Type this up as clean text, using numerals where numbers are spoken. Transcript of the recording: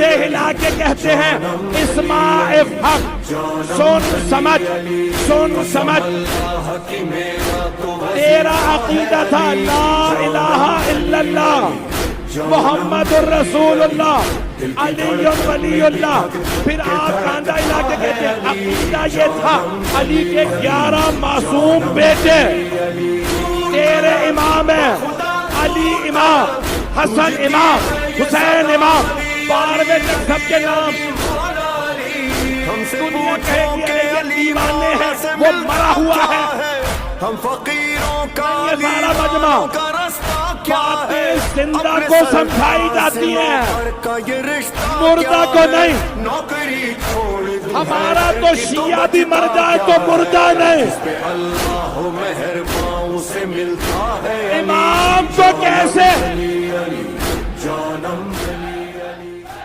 ہاتھے ہلا کے کہتے ہیں اسماء حق، سن سمجھ تیرا عقیدہ تھا لا الہ الا اللہ محمد الرسول اللہ علی ولی اللہ، پھر آپ کاندھا ہلا کے کہتے ہیں عقیدہ یہ تھا علی کے 11 معصوم بیٹے تیرے امام ہیں، علی امام، حسن امام، حسین امام، 12ویں تک سب کے نام دنیا کہے گی یہ دیوانے ہیں، وہ مرا ہوا ہے۔ ہم فقیروں کا یہ سارا مجمع باتیں زندہ کو سمجھائی جاتی ہیں، مردہ کو نہیں۔ ہمارا تو شیعہ بھی مر جائے تو مردہ نہیں۔ امام کو کیسے